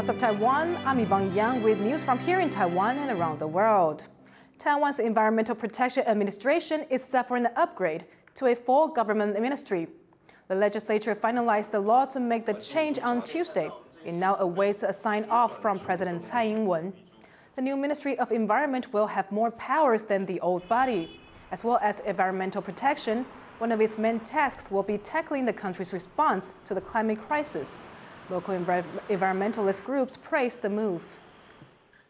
What's up, Taiwan? I'm Yvonne with news from here in Taiwan and around the world. Taiwan's Environmental Protection Administration is set for an upgrade to a full government ministry. The legislature finalized the law to make the change on Tuesday. It now awaits a sign-off from President Tsai Ing-wen. The new Ministry of Environment will have more powers than the old body. As well as environmental protection, one of its main tasks will be tackling the country's response to the climate crisis. Local environmentalist groups praise the move.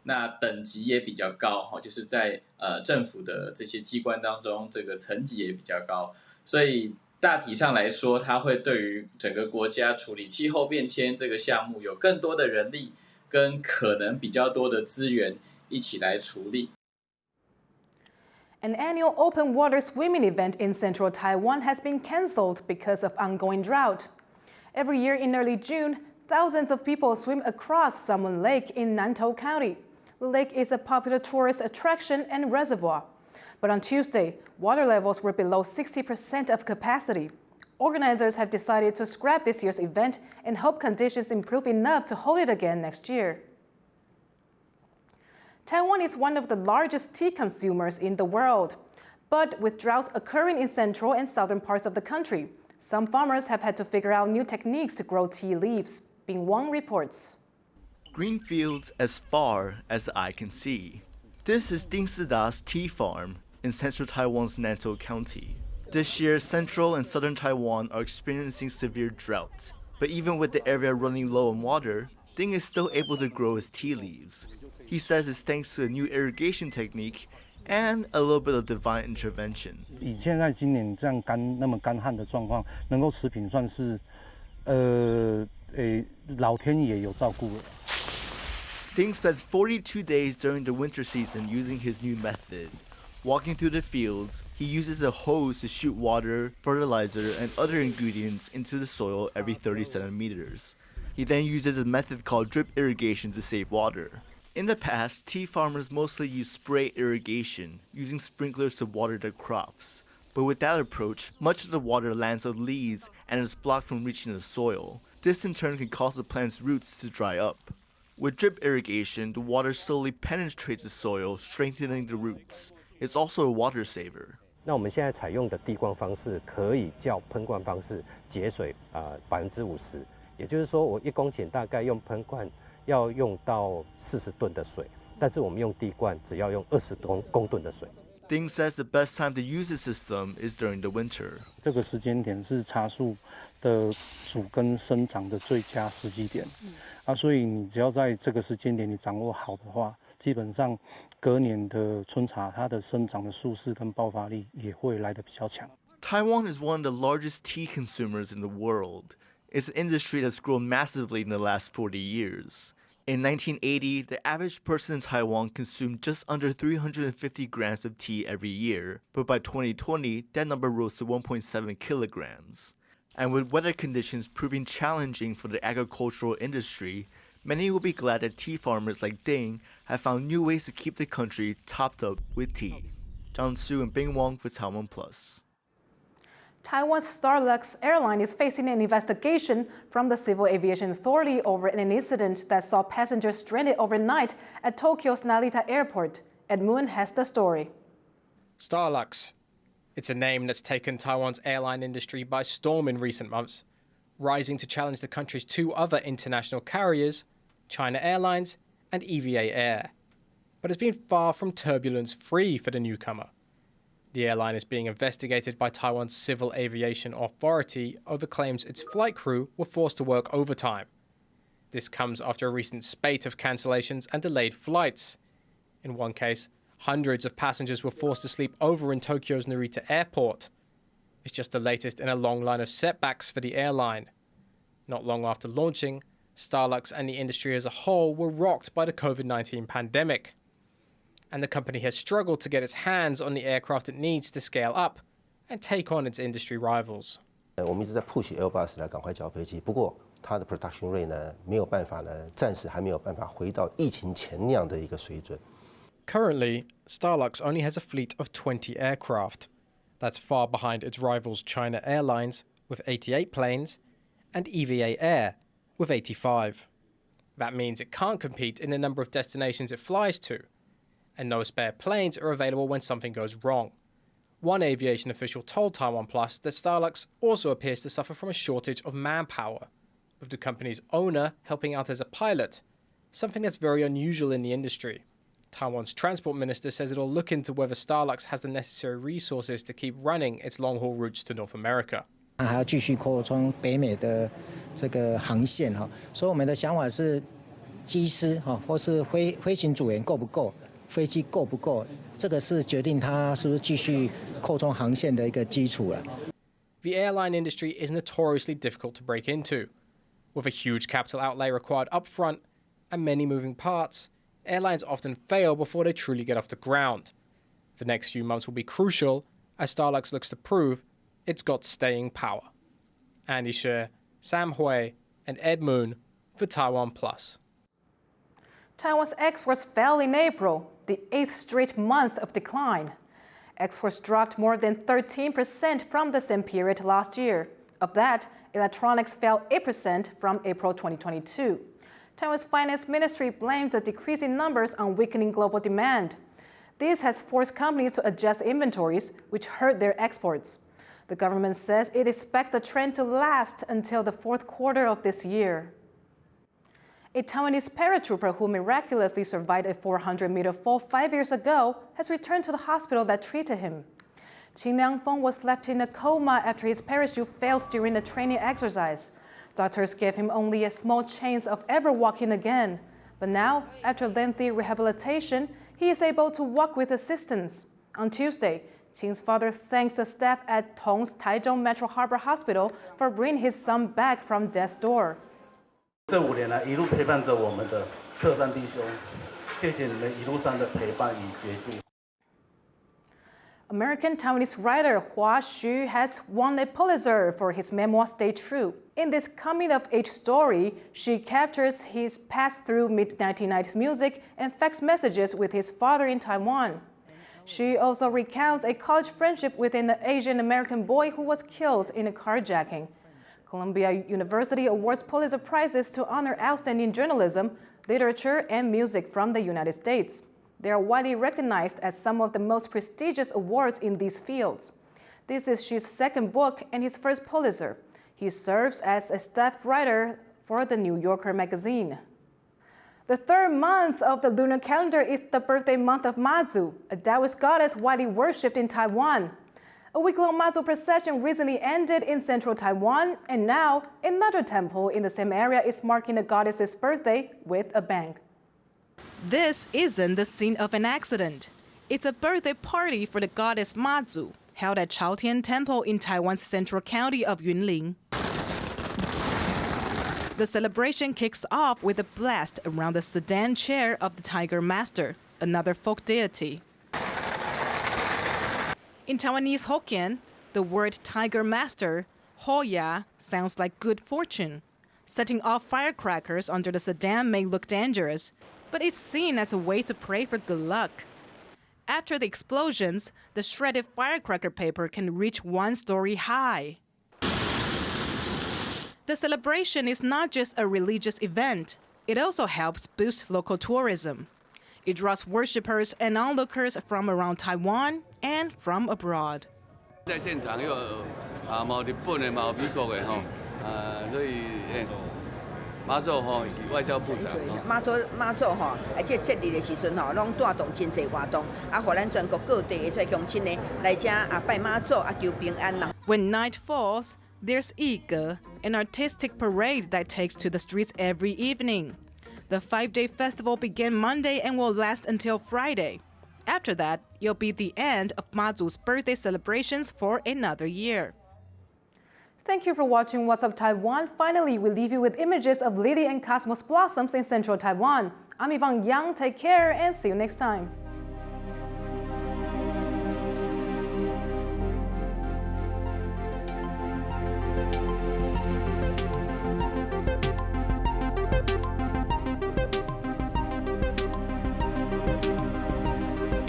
那等级也比较高，就是在政府的这些机关当中，这个层级也比较高，所以大体上来说，它会对于整个国家处理气候变迁这个项目有更多的人力跟可能比较多的资源一起来处理。An annual open water swimming event in central Taiwan has been cancelled because of ongoing drought. Every year in early June, thousands of people swim across Salmon Lake in Nantou County. The lake is a popular tourist attraction and reservoir. But on Tuesday, water levels were below 60% of capacity. Organizers have decided to scrap this year's event and hope conditions improve enough to hold it again next year. Taiwan is one of the largest tea consumers in the world. But with droughts occurring in central and southern parts of the country, some farmers have had to figure out new techniques to grow tea leaves. Yvonne reports. Green fields as far as the eye can see. This is Ding Sida's tea farm in central Taiwan's Nantou County. This year, central and southern Taiwan are experiencing severe drought. But even with the area running low on water, Ding is still able to grow his tea leaves. He says it's thanks to a new irrigation technique and a little bit of divine intervention. 以现在今年这样那么干旱的状况，能够持平算是，老天爷有照顾了。Ding spent 42 days during the winter season using his new method. Walking through the fields, he uses a hose to shoot water, fertilizer, and other ingredients into the soil every 30 centimeters. He then uses a method called drip irrigation to save water. In the past, tea farmers mostly used spray irrigation, using sprinklers to water their crops. But with that approach, much of the water lands on leaves and is blocked from reaching the soil. This in turn can cause the plant's roots to dry up. With drip irrigation, the water slowly penetrates the soil, strengthening the roots. It's also a water saver. 那我们现在采用的滴灌方式可以较喷灌方式节水50%，也就是说，我1公顷大概用喷灌要用到40吨的水，但是我们用滴灌只要用20公吨的水。Ding says the best time to use the system is during the winter. 这个时间点是茶树的主根生长的最佳时机点，所以你只要在这个时间点你掌握好的话，基本上隔年的春茶它的生长的速势跟爆发力也会来得比较强。Taiwan is one of the largest tea consumers in the world. It's an industry that's grown massively in the last 40 years. In 1980, the average person in Taiwan consumed just under 350 grams of tea every year, but by 2020, that number rose to 1.7 kilograms. And with weather conditions proving challenging for the agricultural industry, many will be glad that tea farmers like Ding have found new ways to keep the country topped up with tea. Matsu and Yvonne for TaiwanPlus. Taiwan's Starlux Airline is facing an investigation from the Civil Aviation Authority over an incident that saw passengers stranded overnight at Tokyo's Narita Airport. Ed Moon has the story. Starlux. It's a name that's taken Taiwan's airline industry by storm in recent months, rising to challenge the country's two other international carriers, China Airlines and EVA Air. But it's been far from turbulence-free for the newcomer. The airline is being investigated by Taiwan's Civil Aviation Authority over claims its flight crew were forced to work overtime. This comes after a recent spate of cancellations and delayed flights. In one case, hundreds of passengers were forced to sleep over in Tokyo's Narita Airport. It's just the latest in a long line of setbacks for the airline. Not long after launching, Starlux and the industry as a whole were rocked by the COVID-19 pandemic. And the company has struggled to get its hands on the aircraft it needs to scale up and take on its industry rivals. 我们一直在 push Airbus 来赶快交飞机，不过它的 production rate 呢没有办法呢，暂时还没有办法回到疫情前那样的一个水准。Currently, Starlux only has a fleet of 20 aircraft. That's far behind its rivals China Airlines with 88 planes and EVA Air with 85. That means it can't compete in the number of destinations it flies to, and no spare planes are available when something goes wrong. One aviation official told TaiwanPlus that Starlux also appears to suffer from a shortage of manpower, with the company's owner helping out as a pilot, something that's very unusual in the industry. Taiwan's transport minister says it'll look into whether Starlux has the necessary resources to keep running its long-haul routes to North America. 还要继续扩充北美的这个航线哈，所以我们的想法是，机师哈或是飞行组员够不够，飞机够不够，这个是决定它是不是继续扩充航线的一个基础了。The airline industry is notoriously difficult to break into. With a huge capital outlay required upfront and many moving parts, airlines often fail before they truly get off the ground. The next few months will be crucial as Starlux looks to prove it's got staying power. Andy Sher, Sam Hui, and Ed Moon for TaiwanPlus. Taiwan's exports fell in April, the 8th straight month of decline. Exports dropped more than 13% from the same period last year. Of that, electronics fell 8% from April 2022. Taiwan's finance ministry blamed the decrease in numbers on weakening global demand. This has forced companies to adjust inventories, which hurt their exports. The government says it expects the trend to last until the fourth quarter of this year. A Taiwanese paratrooper who miraculously survived a 400-meter fall 5 years ago has returned to the hospital that treated him. Qin Liangfeng was left in a coma after his parachute failed during a training exercise. Doctors gave him only a small chance of ever walking again. But now, after lengthy rehabilitation, he is able to walk with assistance. On Tuesday, Qin's father thanks the staff at Tong's Taichung Metro Harbor Hospital for bringing his son back from death's door. 这5年来一路陪伴着我们的特战弟兄，谢谢你们一路上的陪伴与协助。 American Taiwanese writer Hua Xu has won a Pulitzer for his memoir Stay True. In this coming-of-age story, she captures his path through mid-1990s music and fax messages with his father in Taiwan. She also recounts a college friendship with an Asian-American boy who was killed in a carjacking. Columbia University awards Pulitzer Prizes to honor outstanding journalism, literature, and music from the United States. They are widely recognized as some of the most prestigious awards in these fields. This is Xu's second book and his first Pulitzer. He serves as a staff writer for the New Yorker magazine. The third month of the lunar calendar is the birthday month of Mazu, a Taoist goddess widely worshipped in Taiwan. A week-long Mazu procession recently ended in central Taiwan, and now another temple in the same area is marking the goddess's birthday with a bang. This isn't the scene of an accident. It's a birthday party for the goddess Mazu, held at Chaotian Temple in Taiwan's central county of Yunlin. The celebration kicks off with a blast around the sedan chair of the Tiger Master, another folk deity. In Taiwanese Hokkien, the word Tiger Master, Hoya, sounds like good fortune. Setting off firecrackers under the sedan may look dangerous, but it's seen as a way to pray for good luck. After the explosions, the shredded firecracker paper can reach 1 story high. The celebration is not just a religious event, it also helps boost local tourism. It draws worshippers and onlookers from around Taiwan and from abroad. 在现场有冇日本的，冇美国的吼，所以马祖吼是外交部长。马祖吼，而且节日的时阵吼，拢带动真侪活动，互咱全国各地的乡亲呢来遮拜马祖求平安啦。When night falls, there's Ige, an artistic parade that takes to the streets every evening. The 5-day festival began Monday and will last until Friday. After that, it'll be the end of Mazu's birthday celebrations for another year. Thank you for watching What's Up Taiwan. Finally, we leave you with images of lily and cosmos blossoms in central Taiwan. I'm Yvonne Yang. Take care and see you next time.